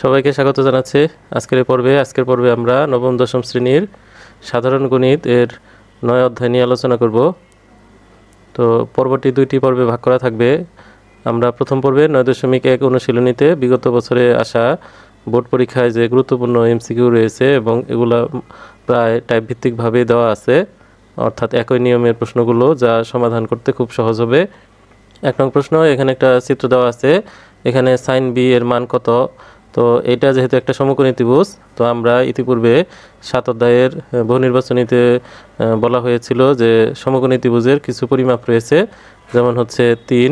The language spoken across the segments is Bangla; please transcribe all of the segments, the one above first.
সবাইকে স্বাগত জানাচ্ছি আজকের পর্বে আমরা নবম দশম শ্রেণীর সাধারণ গণিত এর 9 অধ্যায় নিয়ে আলোচনা করব। তো পর্বটি দুইটি পর্বে ভাগ করা থাকবে। আমরা প্রথম পর্বে 9.1 অনুশীলনীতে বিগত বছরে আসা বোর্ড পরীক্ষায় যে গুরুত্বপূর্ণ এমসিকিউ রয়েছে এবং এগুলা প্রায় টাইপ ভিত্তিকভাবে দেওয়া আছে, অর্থাৎ একই নিয়মের প্রশ্নগুলো যা সমাধান করতে খুব সহজ হবে। 1 নং প্রশ্ন, এখানে একটা চিত্র দেওয়া আছে, এখানে সাইন বি এর মান কত। তো এটা যেহেতু একটা সমকোণী ত্রিভুজ, তো আমরা ইতিপূর্বে 7 অধ্যায়ের বহুনির্বাচনীতে বলা হয়েছিল যে সমকোণী ত্রিভুজের কিছু পরিমাপ রয়েছে, যেমন হচ্ছে 3,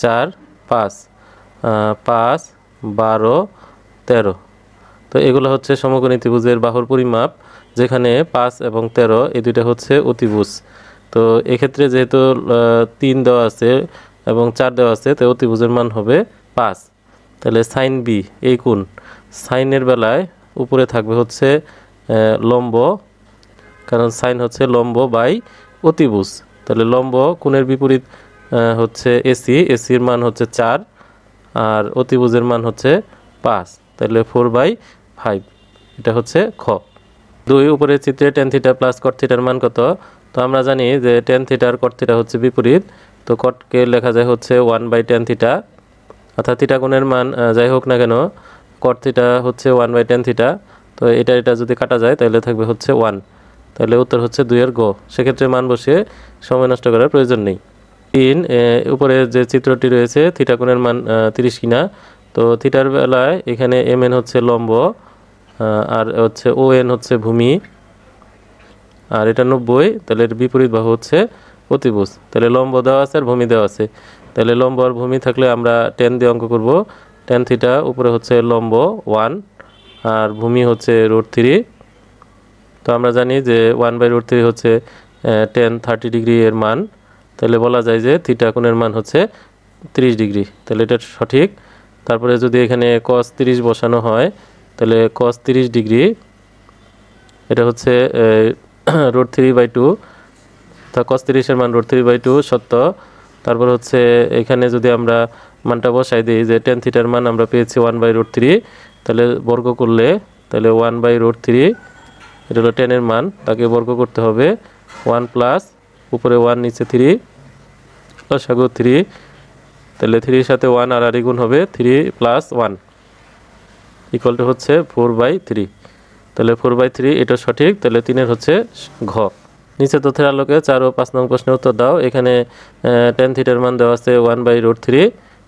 4, 5, 5, 12, 13। তো এগুলো হচ্ছে সমকোণী ত্রিভুজের বাহুর পরিমাপ, যেখানে 5 এবং 13 এই দুইটা হচ্ছে অতিভুজ। তো এক্ষেত্রে যেহেতু 3 দেওয়া আছে এবং 4 দেওয়া আছে, তো অতিভুজের মান হবে 5। তাহলে সাইন বি এই কোণ, সাইনের বেলায় উপরে থাকবে হচ্ছে লম্ব, কারণ সাইন হচ্ছে লম্ব বাই অতিভুজ। তাহলে লম্ব কোণের বিপরীত হচ্ছে এসির মান হচ্ছে 4 আর অতিভুজের মান হচ্ছে 5, তাহলে 4/5। এটা হচ্ছে খ। 2 উপরের চিত্রে tan থিটা প্লাস cot থিটার মান কত। তো আমরা জানি যে tan থিটা আর cot থিটা হচ্ছে বিপরীত, তো cotকে লেখা যায় হচ্ছে 1/tan থিটা, অর্থাৎ থিটা কোণের মান যাই হোক না কেন cot থিটা হচ্ছে 1/tan থিটা। তো এটা যদি কাটা যায় তাহলে থাকবে হচ্ছে 1, তাহলে উত্তর হচ্ছে 2 এর গ। সেক্ষেত্রে মান বসিয়ে সময় নষ্ট করার প্রয়োজন নেই। 3 উপরে যে চিত্রটি রয়েছে থিটা কোণের মান 30 কিনা। তো থিটার বেলায় এখানে mn হচ্ছে লম্ব আর হচ্ছে ON হচ্ছে ভূমি, আর এটা 90, তাহলে এর বিপরীত বাহু হচ্ছে অতিভুজ। তাহলে লম্ব দেওয়া আছে আর ভূমি দেওয়া আছে, তাহলে লম্ব আর ভূমি থাকলে আমরা tan দিয়ে অঙ্ক করব। tan থিটা উপরে হচ্ছে লম্ব 1 আর ভূমি হচ্ছে √3। তো আমরা জানি যে 1/√3 হচ্ছে tan 30 ডিগ্রি এর মান, তাহলে বলা যায় যে থিটা কোণের মান হচ্ছে 30 ডিগ্রি, তাহলে এটা সঠিক। তারপরে যদি এখানে cos 30 বসানো হয়, তাহলে cos 30 ডিগ্রি এটা হচ্ছে √3/2, তা cos 30 এর মান √3/2 সত্য। তারপর হচ্ছে এখানে যদি আমরা মানটা বসাই দিই যে tan থিটার মান আমরা পেয়েছি 1/√3, তাহলে বর্গ করলে তাহলে 1/√3 এটা হলো tan এর মান, তাকে বর্গ করতে হবে 1 প্লাস উপরে 1 নিচে 3 লসাগু 3, তাহলে 3 এর সাথে 1 আর গুণ হবে 3 + 1 ইকুয়াল টু হচ্ছে 4/3। তাহলে 4/3 এটা সঠিক, তাহলে 3 এর হচ্ছে ঘ। নিচে তথ্যের আলোকে 4 ও 5 নং প্রশ্নের উত্তর দাও। এখানে tan থিটার মান দেওয়া আছে 1/√3,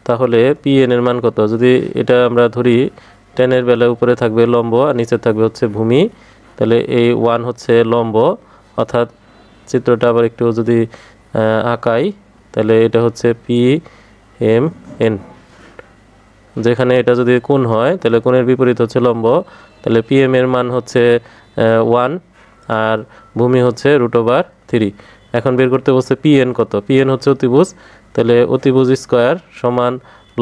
তাহলে pn এর মান কত। যদি এটা আমরা ধরি tan এর বেলায় উপরে থাকবে লম্ব আর নিচে থাকবে হচ্ছে ভূমি, তাহলে এই 1 হচ্ছে লম্ব, অর্থাৎ চিত্রটা আবার একটু যদি আঁকাই, তাহলে এটা হচ্ছে PMN। যেখানে এটা যদি কোণ হয় তাহলে কোণের বিপরীত হচ্ছে লম্ব, তাহলে PM এর মান হচ্ছে 1 আর ভূমি হচ্ছে √3। এখন বের করতে বলছে PN কত। PN হচ্ছে অতিভুজ, তাহলে অতিভুজ স্কয়ার সমান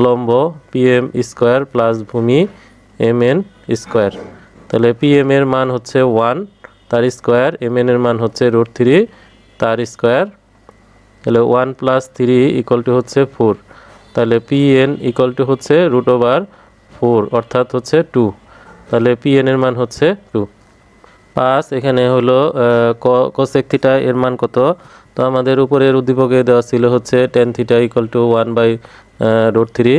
লম্ব PM স্কয়ার প্লাস ভূমি MN স্কয়ার। তাহলে PM এর মান হচ্ছে 1 তার স্কয়ার, MN এর মান হচ্ছে √3 তার স্কয়ার, তাহলে 1 + 3 = হচ্ছে 4। তাহলে PN = হচ্ছে √4 অর্থাৎ হচ্ছে 2, তাহলে PN এর মান হচ্ছে 2। 5 এখানে হলো cosec থিটা এর মান কত। তো আমাদের উপরের উদ্দীপকে দেওয়া ছিল হচ্ছে tan থিটা = 1/√3,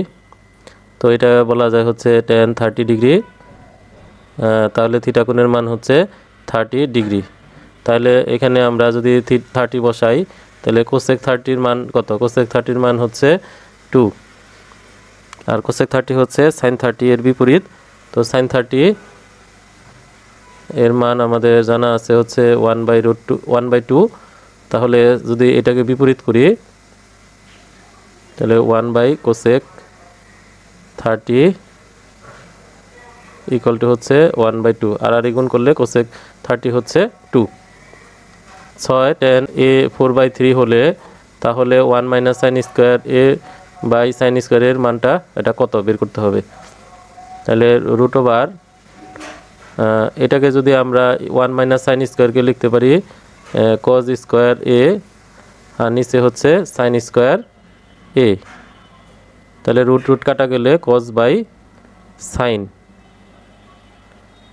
তো এটা বলা যায় হচ্ছে tan 30 ডিগ্রি, তাহলে থিটা কোণের মান হচ্ছে 30 ডিগ্রি। তাহলে এখানে আমরা যদি 30 বসাই, তাহলে cosec 30 এর মান কত। cosec 30 এর মান হচ্ছে 2 আর cosec 30 হচ্ছে sin 30 এর বিপরীত। তো sin 30 এর মান আমাদের জানা আছে হচ্ছে 1/2। তাহলে যদি এটাকে বিপরীত করি, তাহলে 1/cosec 30 = হচ্ছে 1/2 আর গুণ করলে cosec 30 হচ্ছে 2। 6 tan a 4/3 হলে তাহলে 1 - sin square a sin square এর মানটা এটা কত বের করতে হবে। তাহলে √, এটাকে যদি আমরা 1 - sin স্কয়ারকে লিখতে পারি cos স্কয়ার a আর নিচে হচ্ছে sin স্কয়ার a, তাহলে √, কাটা গেলে cos sine,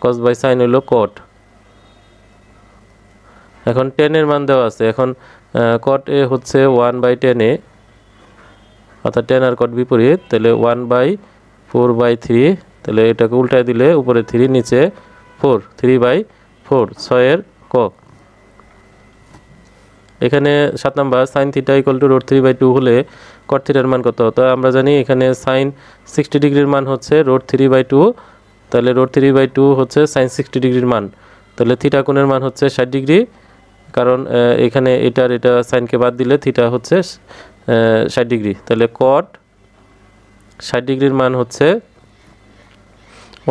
cos by sine হলো কট। এখন টেনের মান দেওয়া আছে, এখন কট এ হচ্ছে 1/10 অর্থাৎ টেন আর কট বিপরীত, তাহলে 1/4/3, তাহলে এটাকে উল্টায় দিলে উপরে 3 নিচে 4, 3/4, 6 ক। এখানে 7 number sine theta equal two √3/2 হলে কট থিটার মান কত? তো আমরা জানি এখানে সাইন 60 ডিগ্রির মান হচ্ছে √3/2, তাহলে √3/2 হচ্ছে সাইন 60 ডিগ্রির মান, তাহলে থিটা কোণের মান হচ্ছে 60 ডিগ্রি, কারণ এখানে এটা সাইনকে বাদ দিলে থিটা হচ্ছে 60 ডিগ্রি, তাহলে কট 60 ডিগ্রির মান হচ্ছে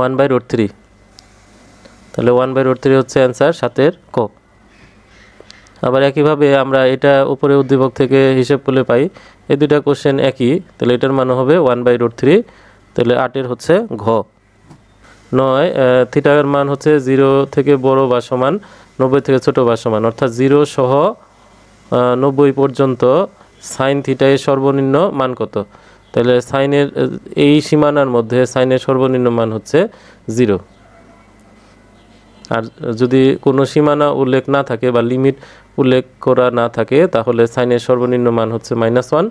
1/√3, তাহলে 1/√3 হচ্ছে অ্যান্সার 7 ক। আবার একইভাবে আমরা এটা উপরে উদ্দীপক থেকে হিসেব করলে পাই, এই দুইটা কোশ্চেন একই, তাহলে এটার মান হবে 1/√3, তাহলে 8 হচ্ছে ঘ। 9 থিটার মান হচ্ছে 0 থেকে বড় বা সমান, 90 থেকে ছোট বা সমান, অর্থাৎ 0 সহ 90 পর্যন্ত সাইন থিটার সর্বনিম্ন মান কত? তাহলে সাইনের এই সীমানার মধ্যে সাইনের সর্বনিম্ন মান হচ্ছে 0। আর যদি কোনো সীমানা উল্লেখ না থাকে বা লিমিট উল্লেখ করা না থাকে, তাহলে সাইনের সর্বনিম্ন মান হচ্ছে -1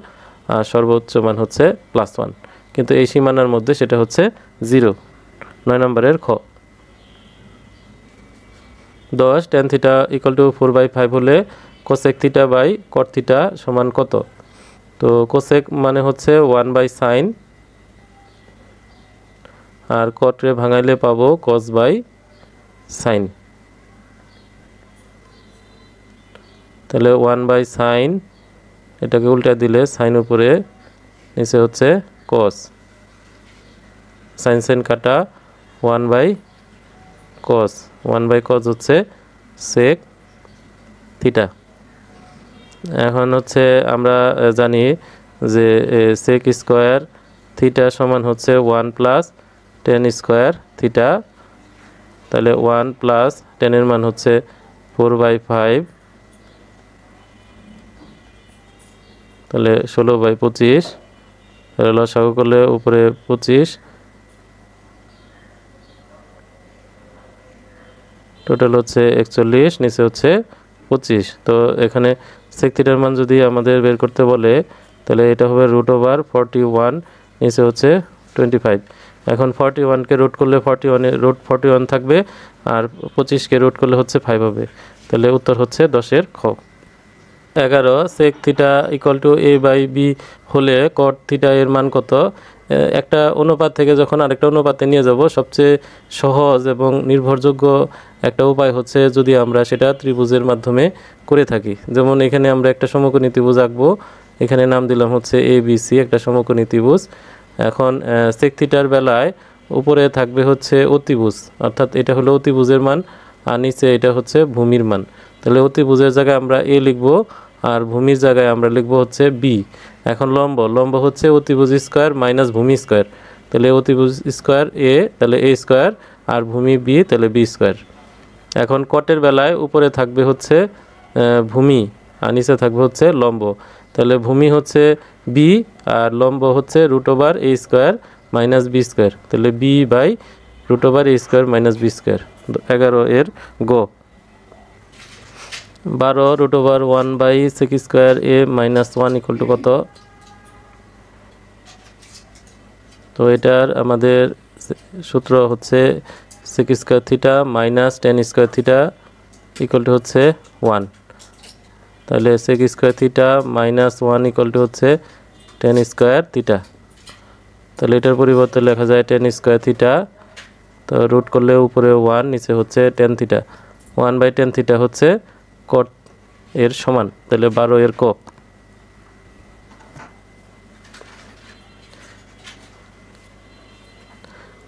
আর সর্বোচ্চ মান হচ্ছে +1, কিন্তু এই সীমানার মধ্যে সেটা হচ্ছে 0। 9 নম্বরের খ। 10 tan থিটা ইকুয়াল টু 4/5 হলে cosec theta by cot theta সমান কত? তো কোসেক মানে হচ্ছে 1/sin, আর কটরে ভাঙাইলে পাবো cos বাই সাইন, তাহলে 1/sin, এটাকে উল্টা দিলে সাইন উপরে নিচে হচ্ছে cos, সাইন সাইন কাটা 1/cos, 1/cos হচ্ছে sec থিটা। এখন হচ্ছে আমরা জানি যে sec স্কয়ার থিটা সমান হচ্ছে 1 + tan স্কয়ার থিটা, তাহলে 1 + tan এর মান হচ্ছে 4/5, তাহলে 16/25, লসাগু করলে উপরে 25, টোটাল হচ্ছে 41, নিচে হচ্ছে 25। তো এখানে সেক থিটার মান যদি আমাদের বের করতে বলে, তাহলে এটা হবে √41, নিচে হচ্ছে 25। এখন 41কে রুট করলে 41 থাকবে, আর 25কে রুট করলে হচ্ছে 5 হবে, তাহলে উত্তর হচ্ছে 10 খ। 11 sec theta equal two a/b হলে কট থিটা এর মান কত? একটা অনুপাত থেকে যখন আরেকটা অনুপাতে নিয়ে যাব, সবচেয়ে সহজ এবং নির্ভরযোগ্য একটা উপায় হচ্ছে যদি আমরা সেটা ত্রিভুজের মাধ্যমে করে থাকি। যেমন এখানে আমরা একটা সমকোণী ত্রিভুজ আঁকবো, এখানে নাম দিলাম হচ্ছে ABC, একটা সমকোণী ত্রিভুজ। এখন সেক থিটার বেলায় উপরে থাকবে হচ্ছে অতিভুজ, অর্থাৎ এটা হলো অতিভুজের মান, আর নিচে এটা হচ্ছে ভূমির মান। তাহলে অতিভুজের জায়গায় আমরা a লিখব, আর ভূমির জায়গায় আমরা লিখব হচ্ছে b। এখন লম্ব হচ্ছে অতিভুজ স্কয়ার মাইনাস ভূমি স্কয়ার, তাহলে অতিভুজ স্কয়ার a, তাহলে a স্কয়ার, আর ভূমি b, তাহলে b স্কয়ার। এখন কটের বেলায় উপরে থাকবে হচ্ছে ভূমি, আর নিচে থাকবে হচ্ছে লম্ব, তাহলে ভূমি হচ্ছে b আর লম্ব হচ্ছে √a square minus b square, তাহলে b/√a square minus b square. 11 এর গ। 12 √1/sec square a minus 1 equal to কত? তো এটার আমাদের সূত্র হচ্ছে sec square theta minus tan square theta equal two হচ্ছে 1, তাহলে sec square theta minus 1 equal to হচ্ছে tan স্কয়ার থিটা, তাহলে এটার পরিবর্তে লেখা যায় tan স্কয়ার থিটা, তো রুট করলে উপরে 1, নিচে হচ্ছে tan থিটা, 1/tan থিটা হচ্ছে কট এর সমান, তাহলে 12 এর ক।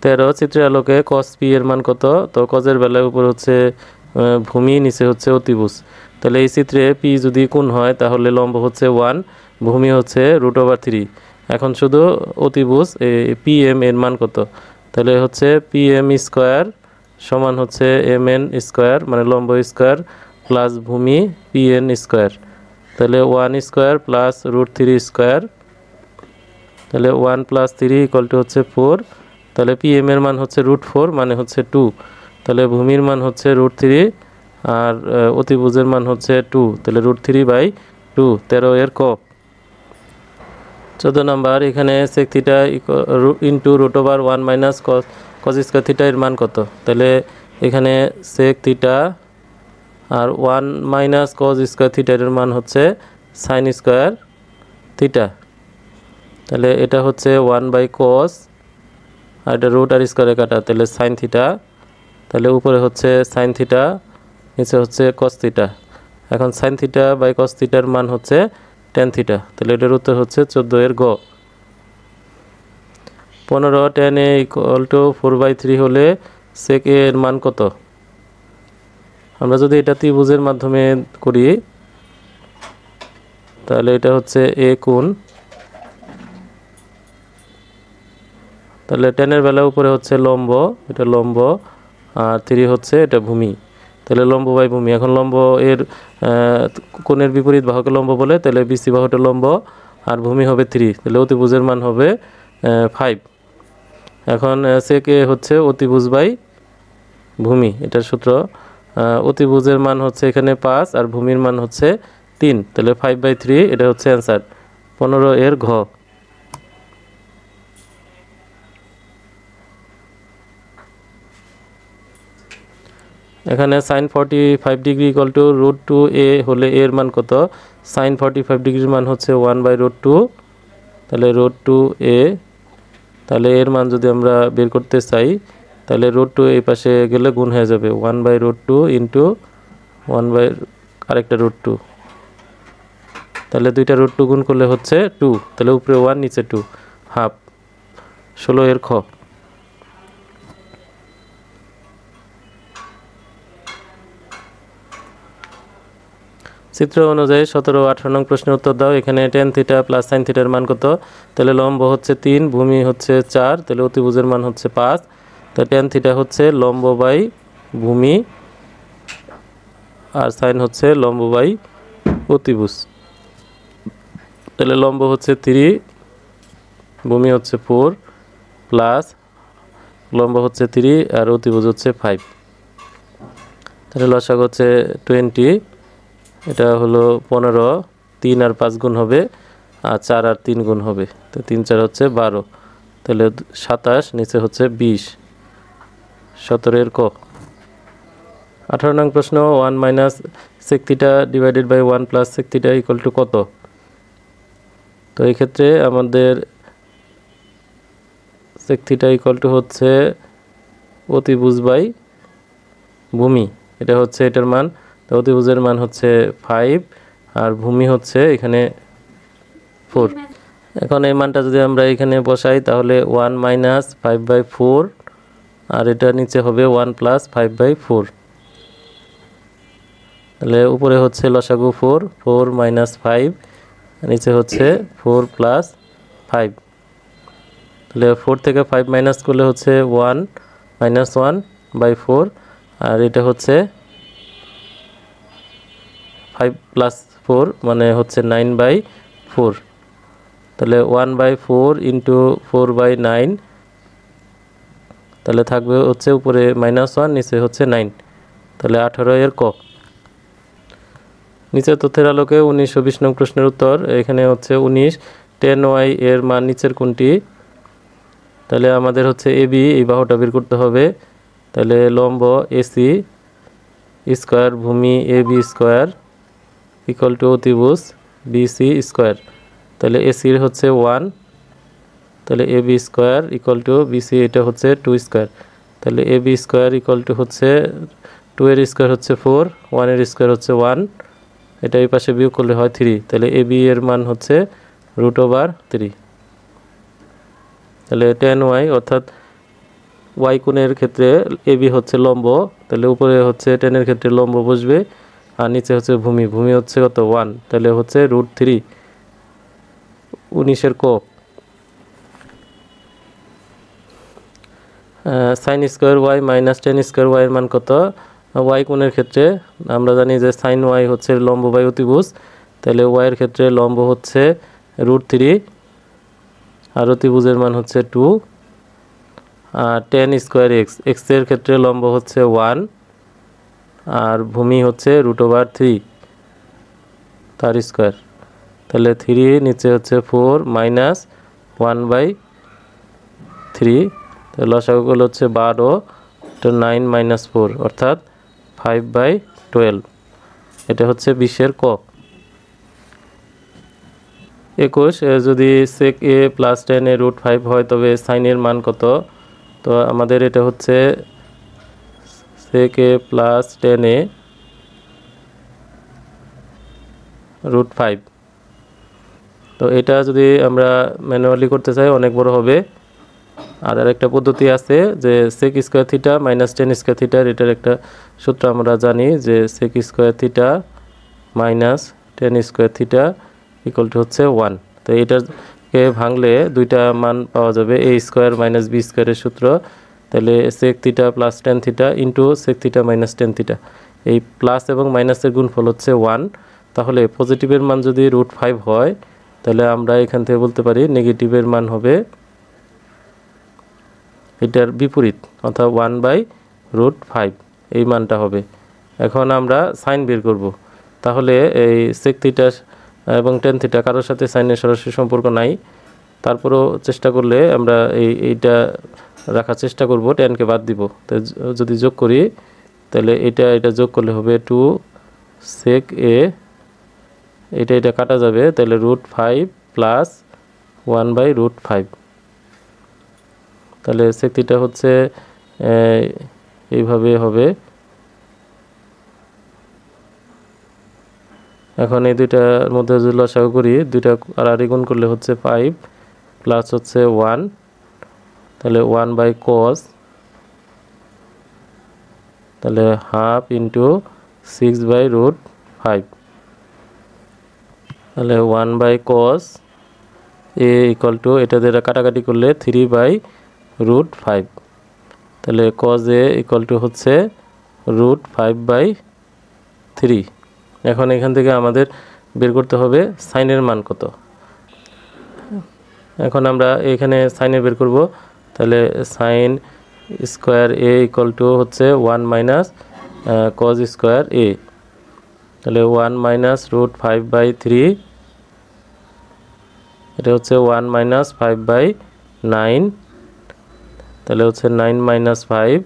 13 চিত্রের আলোকে cos p এর মান কত? তো cos এর বেলায় উপর হচ্ছে ভূমি, নিচে হচ্ছে অতিভুজ, তাহলে এই চিত্রে p যদি কোণ হয় তাহলে লম্ব হচ্ছে 1, ভূমি হচ্ছে √3। এখন শুধু অতিভুজ pm এর মান কত? তাহলে হচ্ছে pm স্কয়ার সমান হচ্ছে mn স্কয়ার, মানে লম্ব স্কয়ার প্লাস ভূমি pn স্কয়ার, তাহলে 1 স্কয়ার প্লাস √3 স্কয়ার, তাহলে 1 + 3 ইকুয়াল টু হচ্ছে 4, তাহলে পি এম এর মান হচ্ছে √4 মানে হচ্ছে 2, তাহলে ভূমির মান হচ্ছে √3 আর অতিভুজের মান হচ্ছে 2, তাহলে √3/2 13 এর ক। 14 নাম্বার, এখানে sec theta into √1 minus cos square theta এর মান কত? তাহলে এখানে sec থিটা আর 1 মাইনাস cos স্কয়ার থিটা এর মান হচ্ছে sin স্কয়ার থিটা, তাহলে এটা হচ্ছে 1/cos আর এটা রুট আর স্কয়ারে কাটা, তাহলে sin থিটা, তাহলে উপরে হচ্ছে sin থিটা, নিচে হচ্ছে cos থিটা। এখন sin থিটা বাই cos থিটার মান হচ্ছে tan থিটা, তাহলে এটার উত্তর হচ্ছে 14 এর গ। 15 tan a = 4/3 হলে sec a এর মান কত? আমরা যদি এটা ত্রিভুজের মাধ্যমে করি তাহলে এটা হচ্ছে a কোণ, তাহলে tan এর বেলা উপরে হচ্ছে লম্ব, এটা লম্ব, আর 3 হচ্ছে এটা ভূমি, তাহলে লম্ব বাই ভূমি। এখন লম্ব এর কোণের বিপরীত বাহুকে লম্ব বলে, তাহলে বিসি বাহুটা লম্ব আর ভূমি হবে 3, তাহলে অতিভুজের মান হবে 5। এখন sec a হচ্ছে অতিভুজ বাই ভূমি, এটার সূত্র। অতিভুজের মান হচ্ছে এখানে 5 আর ভূমির মান হচ্ছে 3, তাহলে 5/3, এটা হচ্ছে অ্যান্সার 15 এর ঘ। এখানে sin 45 ডিগ্রি = √2a হলে এর মান কত? sin 45 ডিগ্রির মান হচ্ছে 1/√2, তাহলে √2a, তাহলে এর মান যদি আমরা বের করতে চাই তাহলে √2 এই পাশে গেলে গুণ হয়ে যাবে 1/√2 ইন্টু 1 বাই আরেকটা √2, তাহলে দুইটা √2 গুণ করলে হচ্ছে 2, তাহলে উপরে 1 নিচে 2, হাফ। 16 এর খ। চিত্র অনুযায়ী 17 ও 18 নং প্রশ্নের উত্তর দাও। এখানে tan থিটা প্লাস sin থিটার মান কত? তাহলে লম্ব হচ্ছে 3, ভূমি হচ্ছে 4, তাহলে অতিভুজের মান হচ্ছে 5, তো tan থিটা হচ্ছে লম্ব বাই ভূমি আর sin হচ্ছে লম্ব বাই অতিভুজ, তাহলে লম্ব হচ্ছে 3, ভূমি হচ্ছে 4 প্লাস লম্ব হচ্ছে 3 আর অতিভুজ হচ্ছে 5, তাহলে লসাগু হচ্ছে 20, এটা হলো 15, 3 আর 5 গুণ হবে আর 4 আর 3 গুণ হবে, তো 3 4 হচ্ছে 12, তাহলে 27, নিচে হচ্ছে 20। 17 এর ক। 18 নং প্রশ্ন, 1 minus sec theta divided by 1 plus sec theta = কত? তো এই ক্ষেত্রে আমাদের sec থিটা হচ্ছে অতিভুজ বাই ভূমি, এটা হচ্ছে এটার মান, তো অতিভুজের মান হচ্ছে 5 আর ভূমি হচ্ছে এখানে 4। এখন এই মানটা যদি আমরা এখানে বসাই তাহলে 1 মাইনাস 5/4 আর এটা নিচে হবে 1 প্লাস 5/4, তাহলে উপরে হচ্ছে লসাগু 4, 4 মাইনাস 5, নিচে হচ্ছে 4 প্লাস 5, তাহলে 4 থেকে 5 মাইনাস করলে হচ্ছে 1 মাইনাস 1/4 আর এটা হচ্ছে 5 প্লাস 4 মানে হচ্ছে 9/4, তাহলে 1/4 ইন্টু 4/9, তাহলে থাকবে হচ্ছে উপরে -1 নিচে হচ্ছে 9, তাহলে 18 এর ক। নিচের তথ্যের আলোকে 19 ও 20 নং প্রশ্নের উত্তর। এখানে হচ্ছে 19, tan y এর মান নিচের কোনটি? তাহলে আমাদের হচ্ছে AB, এই বাহুটা বের করতে হবে, তাহলে লম্ব AC স্কয়ার ভূমি AB স্কয়ার = অতিভুজ BC স্কয়ার, তাহলে AC এর হচ্ছে 1, তাহলে AB স্কয়ার = BC, এটা হচ্ছে 2 স্কয়ার, তাহলে AB স্কয়ার হচ্ছে 2 এর স্কয়ার হচ্ছে 4, 1 এর স্কয়ার হচ্ছে 1, এটা এই পাশে বিয়োগ করলে হয় 3, তাহলে AB এর মান হচ্ছে √3, তাহলে tan y অর্থাৎ y কোণের ক্ষেত্রে AB হচ্ছে লম্ব, তাহলে উপরে হচ্ছে tan এর ক্ষেত্রে লম্ব বসবে আর নিচে হচ্ছে ভূমি, ভূমি হচ্ছে কত 1, তাহলে হচ্ছে √3। 19 এর ক। sin square y minus tan square y এর মান কত? y কোণের ক্ষেত্রে আমরা জানি যে sin y হচ্ছে লম্ব বাই অতিভুজ, তাহলে y এর ক্ষেত্রে লম্ব হচ্ছে √3 আর অতিভুজের মান হচ্ছে 2 টেন স্কোয়ার এক্স, এক্সের ক্ষেত্রে লম্ব হচ্ছে 1 আর ভূমি হচ্ছে √3 তার স্কোয়ার, তাহলে 3 নিচে হচ্ছে 4 মাইনাস 1/3, তাহলে লসাগুগুলো হচ্ছে 12, তো 9 মাইনাস 4 অর্থাৎ 5/12। এটা হচ্ছে 20-এর ক। 21 যদি sec a প্লাস 10 এর √5 হয় তবে সাইনের মান কত? তো আমাদের এটা হচ্ছে sec a প্লাস 10 এ √5। তো এটা যদি আমরা ম্যানুয়ালি করতে চাই অনেক বড় হবে। আর আরেকটা পদ্ধতি আছে যে sec square theta minus 10 square theta, এটার একটা সূত্র আমরা জানি যে sec square theta minus 10 square theta equal two হচ্ছে 1। তো এটাকে ভাঙলে দুইটা মান পাওয়া যাবে, a স্কয়ার মাইনাস b স্কয়ারের সূত্র। তাহলে sec theta plus 10 theta into sec theta minus 10 theta, এই প্লাস এবং মাইনাসের গুণফল হচ্ছে 1। তাহলে পজিটিভের মান যদি √5 হয় তাহলে আমরা এখান থেকে বলতে পারি নেগেটিভের মান হবে এটার বিপরীত, অর্থাৎ 1/√5 এই মানটা হবে। এখন আমরা সাইন বের করব। তাহলে এই sec থিটা এবং tan থিটা কারোর সাথে সাইনের সরাসরি সম্পর্ক নাই, তারপরও চেষ্টা করলে আমরা এইটা রাখার চেষ্টা করব, ট্যানকে বাদ দিব। তো যদি যোগ করি তাহলে এটা যোগ করলে হবে 2 sec a, এটা কাটা যাবে, তাহলে √5 প্লাস 1/√5। তাহলে sec থিটা হচ্ছে এইভাবে হবে। এখন এই দুইটার মধ্যে যদি লসাগু করি, দুইটা আর গুণ করলে হচ্ছে 5 প্লাস হচ্ছে 1, তাহলে 1/cos, তাহলে হাফ ইন্টু 6/√5, তাহলে 1/cos a ইকুয়াল টু এটা দ্বারা কাটাকাটি করলে 3/√5, তাহলে cos a ইকুয়াল টু হচ্ছে √5/3। এখন এখান থেকে আমাদের বের করতে হবে সাইনের মান কত। এখন আমরা এখানে সাইনের বের করব, তাহলে sine square a equal to হচ্ছে 1 মাইনাস cos স্কোয়ার a, তাহলে 1 মাইনাস √5/3, এটা হচ্ছে 1 মাইনাস 5/9, তাহলে হচ্ছে 9 মাইনাস 5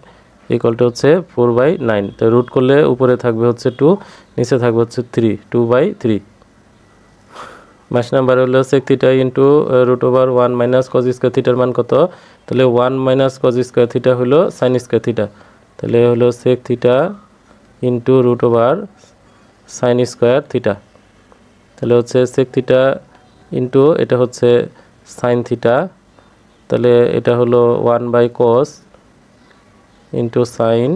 ইকুয়াল টু হচ্ছে 4/9। তো রুট করলে উপরে থাকবে হচ্ছে 2, নিচে থাকবে হচ্ছে 3, 2/3। 22 নাম্বার হলো sec theta into √1 minus cos square থিটার মান কত? তাহলে 1 মাইনাস cos স্কয়ার থিটা হলো sin স্কয়ার থিটা, তাহলে হলো sec theta into √sin square theta, তাহলে হচ্ছে sec থিটা ইন্টু এটা হচ্ছে sin থিটা, তাহলে এটা হলো 1/cos ইন্টু sin,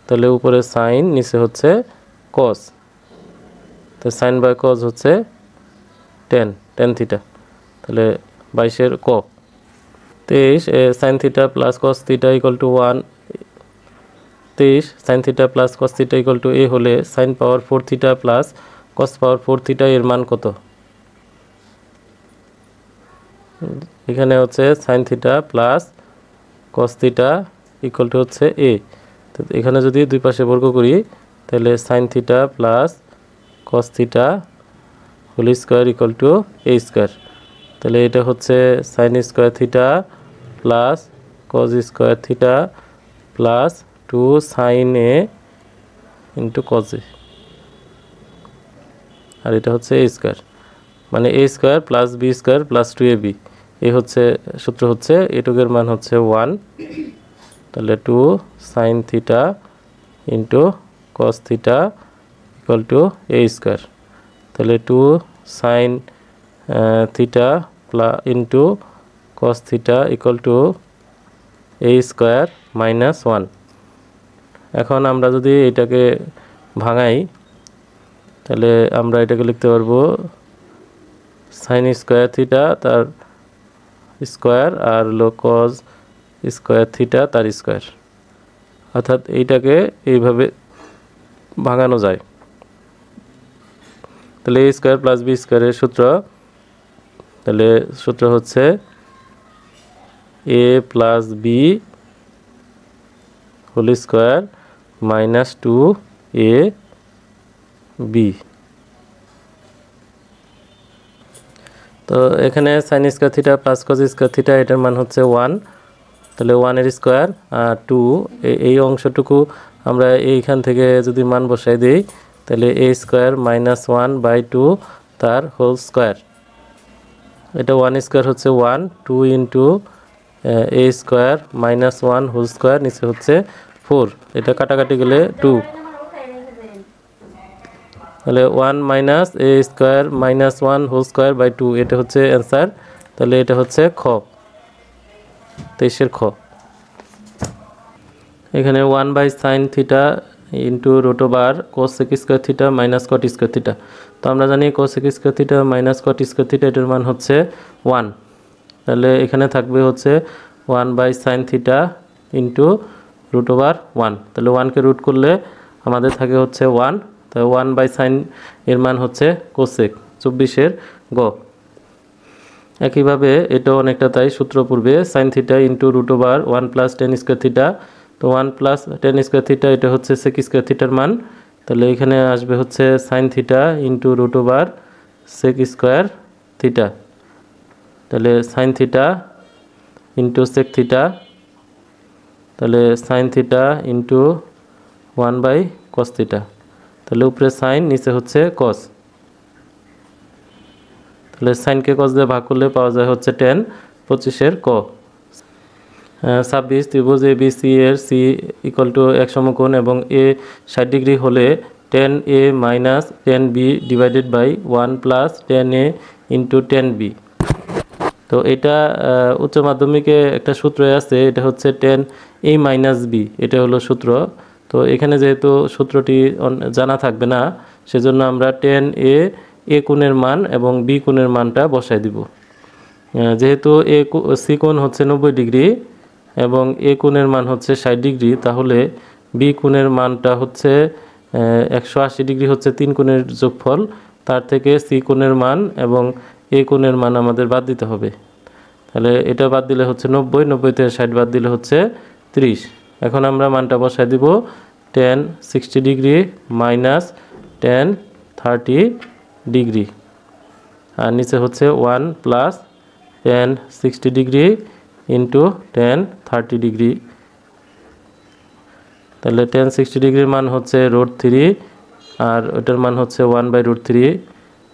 তাহলে উপরে sin নিচে হচ্ছে cos, তো sin/cos হচ্ছে tan থিটা, তাহলে 22-এর ক। 23 sin theta plus cos theta equal two 1, 23 sin theta plus cos theta equal to a হলে sin পাওয়ার 4 থিটা প্লাস cos পাওয়ার 4 থিটা এর মান কত? এখানে হচ্ছে sin theta plus cos theta equal two হচ্ছে a, তো এখানে যদি দুই পাশে বর্গ করি তাহলে sin theta plus cos theta whole square equal to a square, তাহলে এটা হচ্ছে sin square theta plus cos square theta plus 2 sin a into cos a, আর এটা হচ্ছে a স্কয়ার, মানে a square plus b square plus 2ab। এই হচ্ছে সূত্র হচ্ছে এটুকের মান হচ্ছে 1, তাহলে 2 sin theta into cos theta equal to a square, তাহলে 2 sin theta plus into cos theta equal to a square minus 1। এখন আমরা যদি এটাকে ভাঙাই তাহলে আমরা এটাকে লিখতে পারবো sin স্কয়ার থিটা তার স্কয়ার আর হলো cos স্কয়ার থিটা তার স্কয়ার, অর্থাৎ এইটাকে এইভাবে ভাঙানো যায়। তাহলে a স্কয়ার প্লাস b স্কয়ারের সূত্র, তাহলে সূত্র হচ্ছে A plus B whole square minus 2 A B. তো এখানে sine square theta plus cos square theta এটার মান হচ্ছে 1, তাহলে 1 এর স্কোয়ার আর 2 এই অংশটুকু আমরা এইখান থেকে যদি মান বসাই দিই তাহলে এ স্কোয়ার মাইনাস 1/2 তার হোল স্কোয়ার। এটা 1 স্কোয়ার হচ্ছে 1, 2 into A square minus 1 whole square, নিচে হচ্ছে 4, এটা কাটাকাটি গেলে 2, তাহলে 1 minus A square minus 1 whole square by 2, এটা হচ্ছে অ্যান্সার। তাহলে এটা হচ্ছে খ, 23-এর খ। এখানে 1/sin theta into root over cosec square theta minus cot square theta. তো আমরা জানি cosec square theta minus cot square theta এটার মান হচ্ছে 1, তাহলে এখানে থাকবে হচ্ছে 1/sin theta into root over 1, তাহলে 1কে রুট করলে আমাদের থাকে হচ্ছে 1, তাই 1/sin এর মান হচ্ছে কোসেক, 24-এর গ। একইভাবে এটাও অনেকটা তাই সূত্র পূর্বে sine theta into root over 1 plus tan square theta, তো 1 প্লাস টেন স্কোয়ার থিটা এটা হচ্ছে সেক স্কোয়ার থিটার মান, তাহলে এখানে আসবে হচ্ছে sine theta into root over sec square theta, তাহলে sine theta into sec theta, তাহলে sine theta into 1/cos theta, তাহলে উপরে সাইন নিচে হচ্ছে কস, তাহলে সাইনকে কস দিয়ে ভাগ করলে পাওয়া যায় হচ্ছে 10, 25-এর ক। 26 ত্রিভুজ এ বি সি এর সি ইকুয়াল টু এক সমকোণ এবং এ 60 ডিগ্রি হলে 10a minus 10b divided by 1 plus 10a into 10b। তো এটা উচ্চ মাধ্যমিকে একটা সূত্র আছে, এটা হচ্ছে 10a মাইনাস b, এটা হলো সূত্র। তো এখানে যেহেতু সূত্রটি জানা থাকবে না, সেজন্য আমরা 10a এ কোণের মান এবং বি কোণের মানটা বসাই দিব। যেহেতু সি কোণ হচ্ছে 90 ডিগ্রি এবং এ কোণের মান হচ্ছে 60 ডিগ্রি, তাহলে বি কোণের মানটা হচ্ছে 180 ডিগ্রি, হচ্ছে 3 কোণের যোগফল, তার থেকে সি কোণের মান এবং এ কোণের মান আমাদের বাদ দিতে হবে। তাহলে এটা বাদ দিলে হচ্ছে 90, 90 থেকে 60 বাদ দিলে হচ্ছে 30। এখন আমরা মানটা বসাই দিব, 10 60 ডিগ্রি মাইনাস 10 30 ডিগ্রি, আর নিচে হচ্ছে 1 প্লাস 10 60 ডিগ্রি ইন্টু 10 30 ডিগ্রি, তাহলে 10 60 ডিগ্রির মান হচ্ছে √3 আর ওটার মান হচ্ছে 1/√3।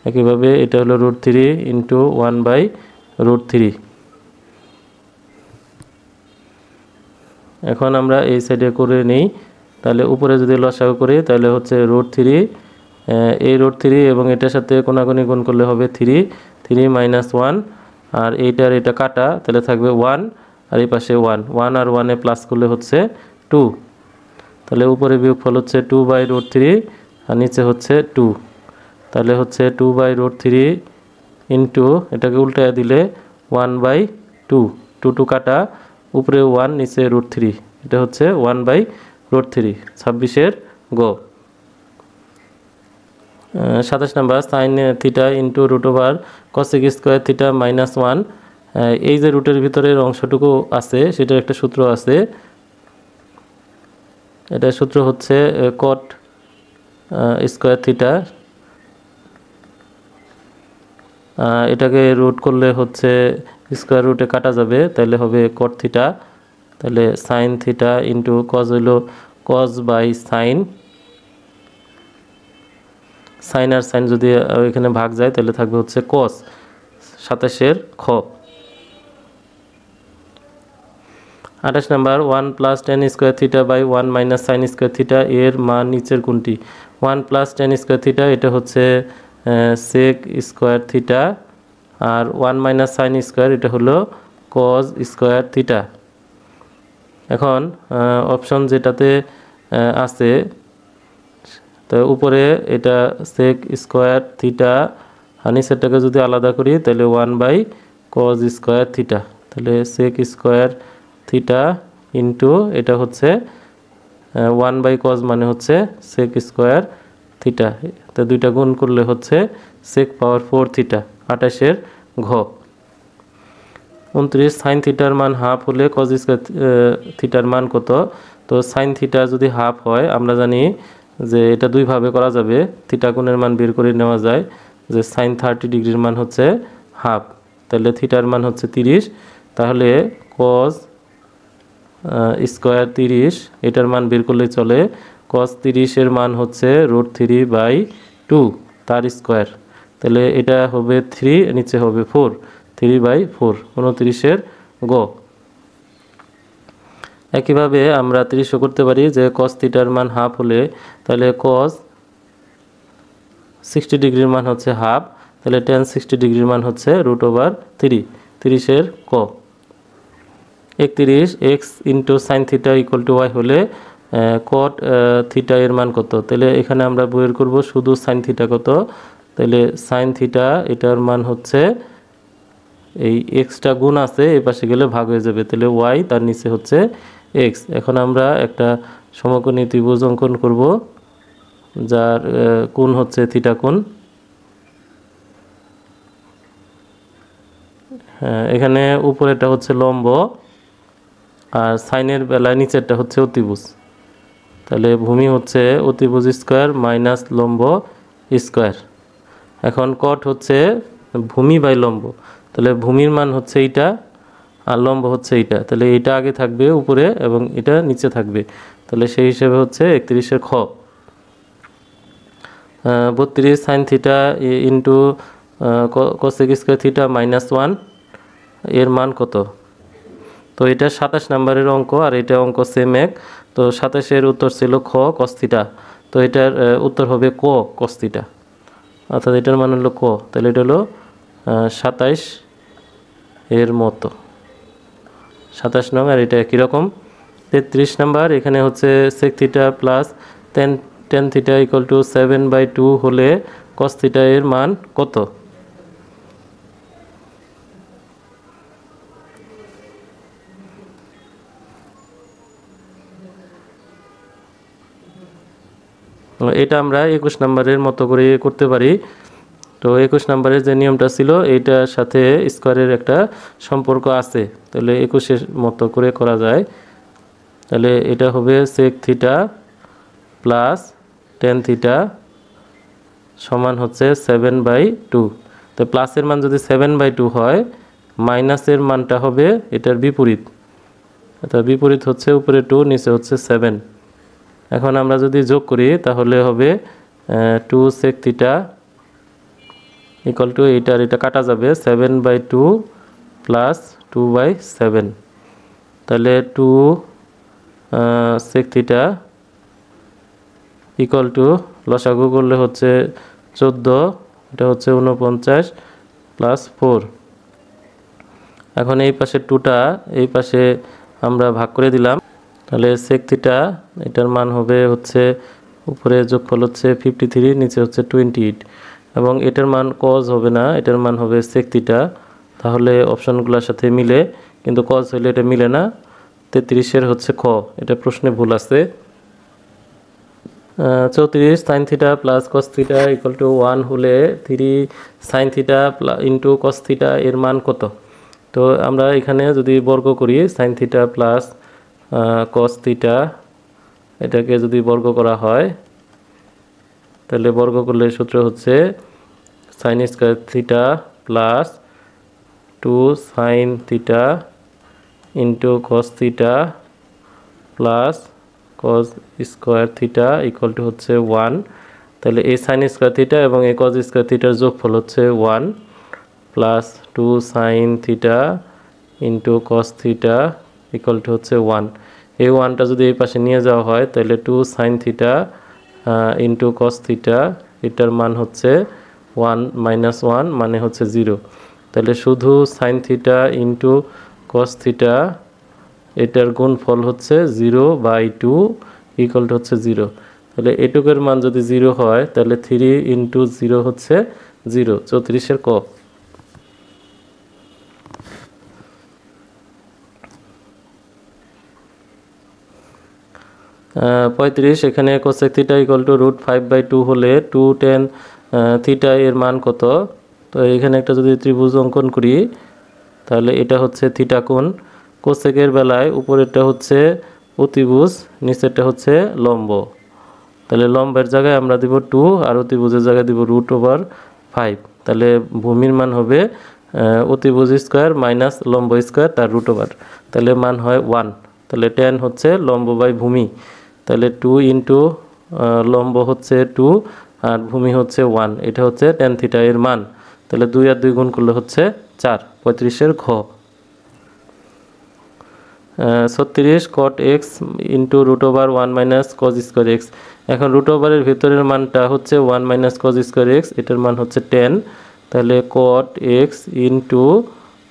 একইভাবে এটা হলো √3 ইন্টু 1/√3। এখন আমরা এই সাইডে করে নিই, তাহলে উপরে যদি লসাগু করি তাহলে হচ্ছে √3, এই √3 এবং এটার সাথে কোনাকুনি গুণ করলে হবে 3, 3 মাইনাস 1, আর এইটার এটা কাটা, তাহলে থাকবে 1 আর এই পাশে 1, 1 আর 1 এ প্লাস করলে হচ্ছে 2, তাহলে উপরে বিয়োগফল হচ্ছে 2/√3 আর নিচে হচ্ছে 2, তাহলে হচ্ছে 2/√3 ইন্টু এটাকে উল্টায় দিলে 1/2, 2 কাটা, উপরে 1 নিচে √3, এটা হচ্ছে 1/√3, 26-এর গ। 27 number sine theta into root over cosec square theta minus 1, এই যে রুটের ভিতরের অংশটুকু আছে সেটার একটা সূত্র আছে, এটা সূত্র হচ্ছে কট স্কোয়ার থিটা, এটাকে রুট করলে হচ্ছে স্কোয়ার রুটে কাটা যাবে, তাহলে হবে কট থিটা, তাহলে sine theta into cos whole cos by sine, sine আর সাইন যদি এখানে ভাগ যায় তাহলে থাকবে হচ্ছে কস, 27-এর খ। 28 number 1 plus tan square theta by 1 minus sine square theta এর মান নিচের কোনটি? 1 প্লাস টেন স্কোয়ার থিটা এটা হচ্ছে সেক স্কোয়ার থিটা, আর 1 মাইনাস সাইন স্কোয়ার এটা হলো কজ স্কোয়ার থিটা। এখন অপশন যেটাতে আছে, তো উপরে এটা সেক স্কোয়ার থিটা আর নিচেরটাকে যদি আলাদা করি তাহলে 1/কজ স্কোয়ার থিটা, তাহলে সেক স্কোয়ার থিটা ইন্টু এটা হচ্ছে 1/কজ মানে হচ্ছে সেক স্কোয়ার থিটা, তো দুইটা গুণ করলে হচ্ছে সেক পাওয়ার 4 থিটা, 28-এর ঘ। 29 সাইন থিটার মান হাফ হলে কজ স্কয়ার থিটার মান কত? তো সাইন থিটা যদি হাফ হয় আমরা জানি যে এটা দুইভাবে করা যাবে, থিটা কোণের মান বের করে নেওয়া যায় যে সাইন 30 ডিগ্রির মান হচ্ছে হাফ, তাহলে থিটার মান হচ্ছে 30, তাহলে কজ স্কয়ার 30 এটার মান বের করলে চলে। কজ 30 এর মান হচ্ছে √3/2 তার স্কয়ার, তাহলে এটা হবে 3, নিচে হবে 4, 3/4, 29 গ। একইভাবে আমরা 30 করতে পারি যে কজ থিটার মান হাফ হলে তাহলে কজ 60 ডিগ্রির মান হচ্ছে হাফ, তাহলে tan 60 ডিগ্রির মান হচ্ছে √3, 30 ক। 31 x into sine theta equal two y হলে কট থিটা এর মান কত? তাহলে এখানে আমরা বের করব শুধু সাইন থিটা কত, তাহলে সাইন থিটা এটার মান হচ্ছে এই এক্সটা গুণ আছে এই পাশে গেলে ভাগ হয়ে যাবে, তাহলে y তার নিচে হচ্ছে x। এখন আমরা একটা সমকোণী ত্রিভুজ অঙ্কন করব যার কোণ হচ্ছে থিটা কোণ। এখানে উপরেরটা হচ্ছে লম্ব আর সাইনের বেলায় নিচেরটা হচ্ছে অতিভুজ, তাহলে ভূমি হচ্ছে অতিভুজ স্কয়ার মাইনাস লম্ব স্কয়ার। এখন কট হচ্ছে ভূমি বাই লম্ব, তাহলে ভূমির মান হচ্ছে এইটা আর লম্ব হচ্ছে এইটা, তাহলে এটা আগে থাকবে উপরে এবং এটা নিচে থাকবে, তাহলে সেই হিসেবে হচ্ছে 31 খ। 32 sign theta into cosec square theta -1 এর মান কত? তো এটা 27 নম্বরের অঙ্ক আর এটা অঙ্ক সেম এক, তো 27 উত্তর ছিল খ কস থিটা, তো এটার উত্তর হবে ক কস থিটা, অর্থাৎ এটার মান হলো ক, তাহলে এটা হলো 27 এর মতো, 27 নং। আর এটা একই রকম 33 নাম্বার, এখানে হচ্ছে sec theta plus tan theta equal to 7/2 হলে কস থিটা এর মান কত? এটা আমরা 21 নম্বরের মতো করে করতে পারি। তো 21 নম্বরের যে নিয়মটা ছিল এইটার সাথে স্কয়ারের একটা সম্পর্ক আছে, তাহলে 21-এর মতো করে করা যায়। তাহলে এটা হবে sec theta plus tan theta সমান হচ্ছে 7/2, তো প্লাসের মান যদি 7/2 হয় মাইনাসের মানটা হবে এটার বিপরীত, অর্থাৎ বিপরীত হচ্ছে উপরে 2 নিচে হচ্ছে 7। এখন আমরা যদি যোগ করি তাহলে হবে 2 sec থিটা ইকুয়াল টু এইটার এটা কাটা যাবে 7/2 প্লাস 2/7, তাহলে 2 sec থিটা ইকুয়াল টু লসাগু করলে হচ্ছে 14, এটা হচ্ছে 49 প্লাস 4। এখন এই পাশে 2টা এই পাশে আমরা ভাগ করে দিলাম, তাহলে sec থিটা এটার মান হবে হচ্ছে উপরে যোগফল হচ্ছে 53 নিচে হচ্ছে 28, এবং এটার মান cos হবে না, এটার মান হবে sec থিটা, তাহলে অপশনগুলোর সাথে মিলে, কিন্তু cos হইলে এটা মিলে না। 33 হচ্ছে খ, এটা প্রশ্নে ভুল আছে। 34 sin theta plus cos theta equal two 1 হলে 3 sin theta into cos theta এর মান কত? তো আমরা এখানে যদি বর্গ করি sin theta plus cos theta এটাকে যদি বর্গ করা হয় তাহলে বর্গ করলে সূত্র হচ্ছে sin square theta plus 2 sin theta into cos theta plus cos square theta equal two হচ্ছে 1, তাহলে এই sin স্কয়ার থিটা এবং এই cos স্কয়ার থিটার যোগফল হচ্ছে 1 plus 2 sin theta into cos theta equal two হচ্ছে 1। এই 1টা যদি এই পাশে নিয়ে যাওয়া হয় তাহলে 2 sin theta into cos theta এটার মান হচ্ছে 1 - 1 মানে হচ্ছে 0, তাহলে শুধু sin theta into cos theta এটার গুণফল হচ্ছে 0/2 ইকুয়াল টু হচ্ছে 0, তাহলে এটুকের মান যদি 0 হয় তাহলে 3 ইন্টু 0 হচ্ছে 0, 34 ক। 35 এখানে cosec থিটা ইকুয়াল টু √5/2 হলে 2 tan থিটা এর মান কত? তো এখানে একটা যদি ত্রিভুজ অঙ্কন করি তাহলে এটা হচ্ছে থিটা কোণ। কোসেকের বেলায় উপরেরটা হচ্ছে অতিভুজ, নিচেরটা হচ্ছে লম্ব। তাহলে লম্বের জায়গায় আমরা দিব 2 আর অতিভুজের জায়গায় দিব √/5। তাহলে ভূমির মান হবে অতিভুজ স্কোয়ার মাইনাস লম্ব স্কোয়ার তার √। তাহলে মান হয় 1। তাহলে tan হচ্ছে লম্ব বাই ভূমি। তাহলে 2 ইন্টু লম্ব হচ্ছে 2 আর ভূমি হচ্ছে 1, এটা হচ্ছে tan থিটা এর মান। তাহলে 2 আর 2 গুণ করলে হচ্ছে 4, 35-এর ঘ। 36 cot x into √1 minus cos square x. এখন √এর ভিতরের মানটা হচ্ছে 1 মাইনাস cos স্কোয়ার এক্স, এটার মান হচ্ছে 10। তাহলে cot x into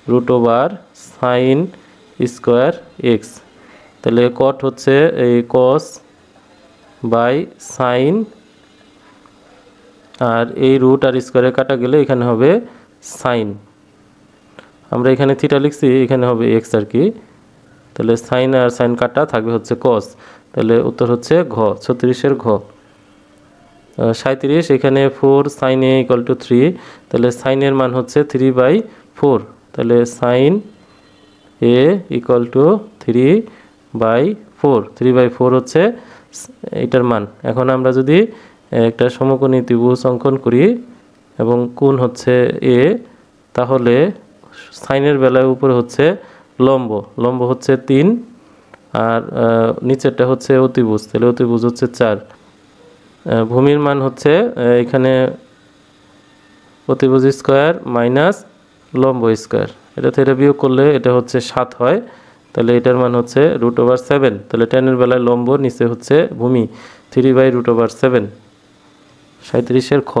√sin square x. তাহলে cot হচ্ছে এই cos বাই সাইন, আর এই রুট আর স্কোয়ারে কাটা গেলে এখানে হবে সাইন। আমরা এখানে থিটা লিখছি, এখানে হবে এক্স আর কি। তাহলে সাইন আর সাইন কাটা থাকবে হচ্ছে কস। তাহলে উত্তর হচ্ছে ঘ, 36-এর ঘ। 37 এখানে 4 sin a = 3। তাহলে সাইনের মান হচ্ছে 3/4। তাহলে সাইন a = 3/4, 3/4 হচ্ছে এটার মান। এখন আমরা যদি একটা সমকোণী ত্রিভুজ অঙ্কন করি এবং কোণ হচ্ছে a, তাহলে সাইনের বেলায় উপরে হচ্ছে লম্ব, লম্ব হচ্ছে 3 আর নিচেরটা হচ্ছে অতিভুজ, তাহলে অতিভুজ হচ্ছে 4। ভূমির মান হচ্ছে এখানে অতিভুজ স্কোয়ার মাইনাস লম্ব স্কোয়ার, এটা থেকে বিয়োগ করলে এটা হচ্ছে 7 হয়। তাহলে এটার মান হচ্ছে √7। তাহলে tan-এর বেলায় লম্ব, নিচে হচ্ছে ভূমি, 3/√7। 37-এর খ।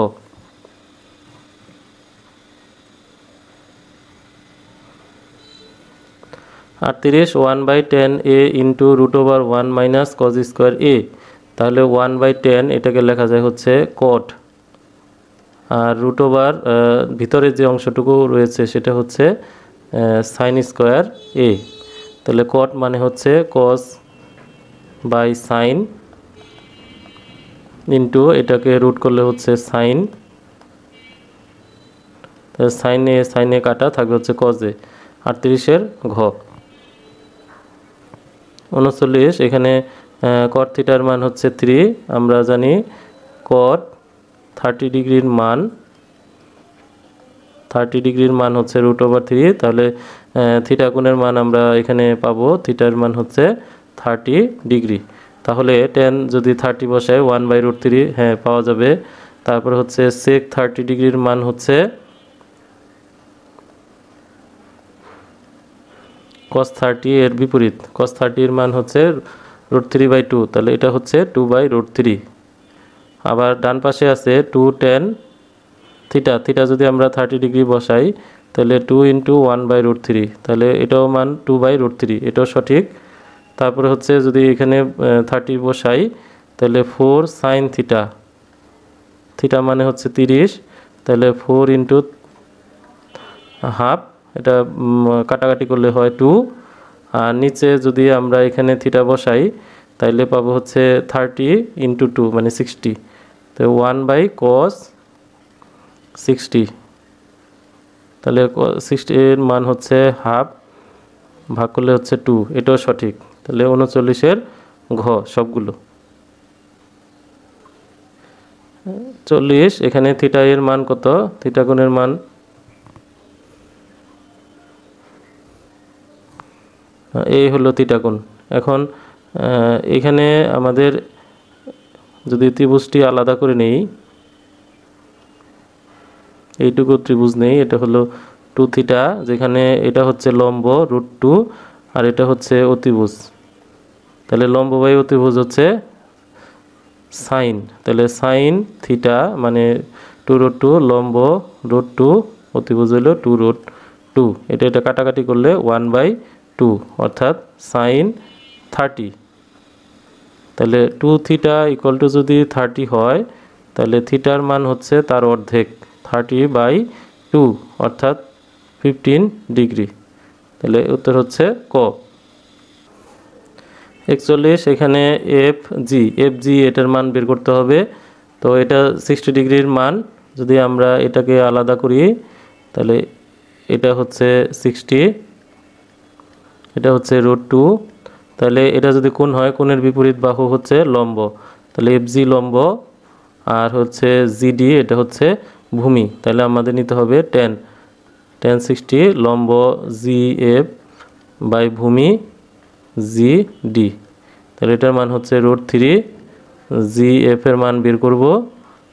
38 1/tan a into √1 minus cos square a। তাহলে 1/tan এটাকে লেখা যায় হচ্ছে cot, আর √, ভিতরে যে অংশটুকু রয়েছে সেটা হচ্ছে সাইন স্কোয়ার a। তাহলে cot মানে হচ্ছে cos বাই সাইন ইন্টু এটাকে রুট করলে হচ্ছে সাইন, তাহলে সাইনে কাটা থাকবে হচ্ছে cos a। 38-এর ঘ। 39 এখানে cot থিটার মান হচ্ছে 3। আমরা জানি cot 30 ডিগ্রির মান, 30 ডিগ্রির মান হচ্ছে √3। তাহলে থিটা কোণের মান আমরা এখানে পাবো, থিটার মান হচ্ছে 30 ডিগ্রি। তাহলে tan যদি 30 বসায় 1/√3, হ্যাঁ পাওয়া যাবে। তারপর হচ্ছে sec 30 ডিগ্রির মান হচ্ছে cos 30 এর বিপরীত, cos 30 এর মান হচ্ছে √3/2। তাহলে এটা হচ্ছে 2/√3। আবার ডান পাশে আছে 2 tan থিটা, থিটা যদি আমরা 30 ডিগ্রি বসাই তাহলে 2 ইন্টু 1/√3, তাহলে এটাও মান 2/√3, এটাও সঠিক। তারপরে হচ্ছে যদি এখানে 30 বসাই তাহলে 4 sin থিটা, থিটা মানে হচ্ছে 30, তাহলে 4 ইন্টু হাফ, এটা কাটাকাটি করলে হয় 2। আর নিচে যদি আমরা এখানে থিটা বসাই তাইলে পাবো হচ্ছে 30 ইন্টু 2 মানে 60। তো 1/cos 60, তাহলে 60 এর মান হচ্ছে হাফ, ভাগ করলে হচ্ছে 2, এটাও সঠিক। তাহলে 39-এর ঘ সবগুলো। 40 এখানে থিটা এর মান কত, থিটা কোণের মান এই হলো থিটা কোণ। এখন এখানে আমাদের যদি ত্রিভুজটি আলাদা করে নেই, এইটুকু ত্রিভুজ নেই, এটা হলো 2 থিটা, যেখানে এটা হচ্ছে লম্ব √2 আর এটা হচ্ছে অতিভুজ। তাহলে লম্ব বাই অতিভুজ হচ্ছে সাইন, তাহলে সাইন থিটা মানে 2√2, লম্ব √2, অতিভুজ হলো 2√2। এটা কাটাকাটি করলে 1/2 অর্থাৎ সাইন 30। তাহলে 2 থিটা = যদি 30 হয় তাহলে থিটার মান হচ্ছে তার অর্ধেক, 30/2 অর্থাৎ 15 ডিগ্রি। তাহলে উত্তর হচ্ছে ক। 41 এখানে FG এটার মান বের করতে হবে। তো এটা 60 ডিগ্রির মান, যদি আমরা এটাকে আলাদা করি তাহলে এটা হচ্ছে 60, এটা হচ্ছে √2। তাহলে এটা যদি কোণ হয়, কোণের বিপরীত বাহু হচ্ছে লম্ব, তাহলে FG লম্ব আর হচ্ছে GD এটা হচ্ছে ভূমি। তাহলে আমাদের নিতে হবে tan 60 লম্ব GF বাই ভূমি GD। তাহলে এটার মান হচ্ছে √3, GF এর মান বের করব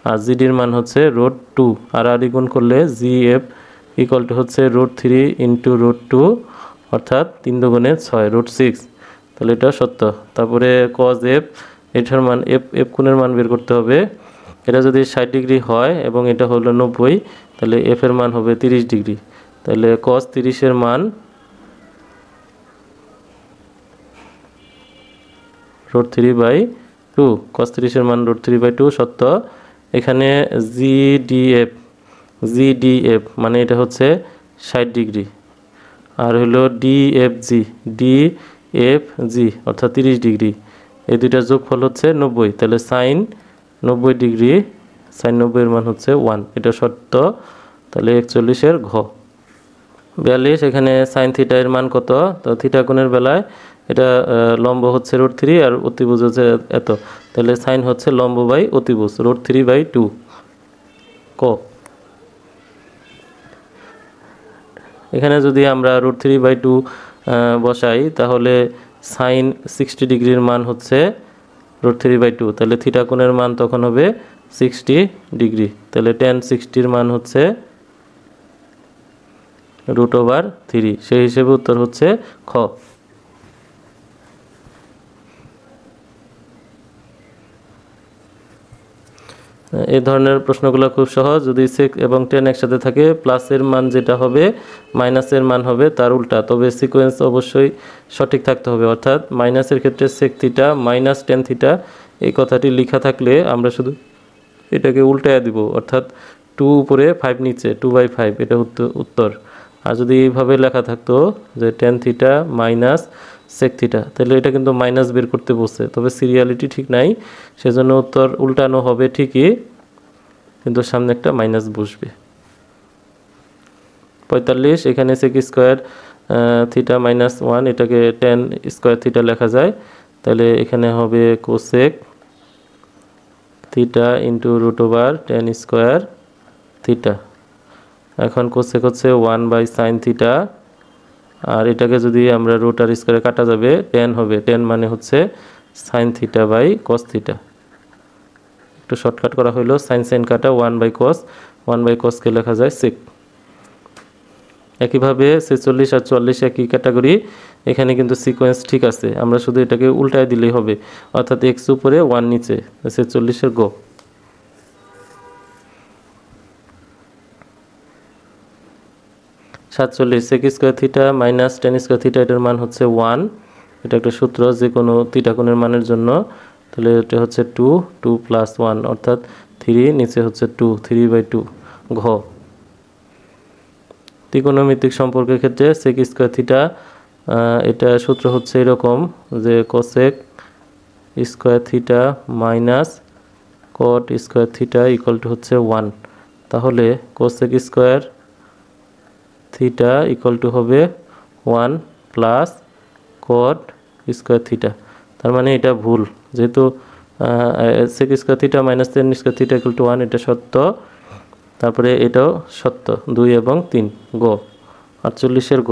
আর GD এর মান হচ্ছে √2, আর গুণ করলে GF ইকুয়াল টু হচ্ছে √3 ইন্টু √2 অর্থাৎ 3 দুগুণে 6 √6। তাহলে এটা সত্য। তারপরে cos F এটার মান F কোণের মান বের করতে হবে। এটা যদি 60 ডিগ্রি হয় এবং এটা হলো 90, তাহলে F এর মান হবে 30 ডিগ্রি। তাহলে cos 30 এর মান √3/2, cos 30 এর মান √3/2 সত্য। এখানে GDF মানে এটা হচ্ছে 60 ডিগ্রি, আর হলো DFG অর্থাৎ 30 ডিগ্রি। এই দুইটার যোগফল হচ্ছে 90, তাহলে sin 90 ডিগ্রি, sin 90 এর মান হচ্ছে 1, এটা সত্য। তাহলে 41 এর ঘ। 42 এখানে sin থিটা এর মান কত? তো থিটা কোণের বেলায় এটা লম্ব হচ্ছে √3 আর অতিভুজ হচ্ছে এত, তাহলে sin হচ্ছে লম্ব বাই অতিভুজ √3/2 ক। এখানে যদি আমরা √3/2 বসাই তাহলে sin 60 ডিগ্রির মান হচ্ছে √3/2, তাহলে থিটা কোণের মান তখন হবে 60 ডিগ্রি। তাহলে tan 60 এর মান হচ্ছে √3, সেই হিসেবে উত্তর হচ্ছে খ। এই ধরনের প্রশ্নগুলো খুব সহজ। যদি sec এবং tan একসাথে থাকে, প্লাসের মান যেটা হবে মাইনাসের মান হবে তার উল্টা, তবে সিকোয়েন্স অবশ্যই সঠিক থাকতে হবে। অর্থাৎ মাইনাসের ক্ষেত্রে sec theta minus tan theta এই কথাটি লেখা থাকলে আমরা শুধু এটাকে উল্টায় দিব, অর্থাৎ 2 উপরে 5 নিচে 2/5, এটা উত্তর। আর যদি এইভাবে লেখা থাকতো যে tan theta minus sec theta, তাহলে এটা কিন্তু মাইনাস বের করতে বলছে, তবে সিরিয়ালিটি ঠিক নাই, সেজন্য উত্তর উল্টানো হবে ঠিকই, কিন্তু সামনে একটা মাইনাস বসবে। 45 এখানে sec স্কয়ার থিটা মাইনাস 1, এটাকে tan স্কয়ার থিটা লেখা যায়, তাহলে এখানে হবে cosec theta into √tan square theta. এখন cosec হচ্ছে 1/sin থিটা, আর এটাকে যদি আমরা √r স্কয়ারে কাটা যাবে tan হবে, tan মানে হচ্ছে sin theta by cos theta. একটু শর্টকাট করা হলো, sin কাটা 1/cos কে লেখা যায় sec। একইভাবে 46 আর 44 একই ক্যাটাগরি, এখানে কিন্তু সিকোয়েন্স ঠিক আছে, আমরা শুধু এটাকে উল্টায় দিলেই হবে, অর্থাৎ x উপরে 1 নিচে 46 এর গ। 47 sec square theta minus tan square theta, এটার মান হচ্ছে 1, এটা একটা সূত্র যে কোনো থিটা কোণের মানের জন্য। তাহলে এটা হচ্ছে 2 প্লাস 1 অর্থাৎ 3, নিচে হচ্ছে 2 3/2 ঘ। ত্রিকোণমিতিক সম্পর্কের ক্ষেত্রে sec স্কয়ার থিটা এটা সূত্র হচ্ছে এরকম যে cosec square theta minus cot square theta equal two হচ্ছে 1, তাহলে cosec square theta equal two হবে 1 প্লাস cot স্কয়ার থিটা। তার মানে এটা ভুল, যেহেতু sec square theta minus tan square theta equal two 1 এটা সত্য, তারপরে এটাও সত্য 2 এবং 3 গ। 48 এর গ।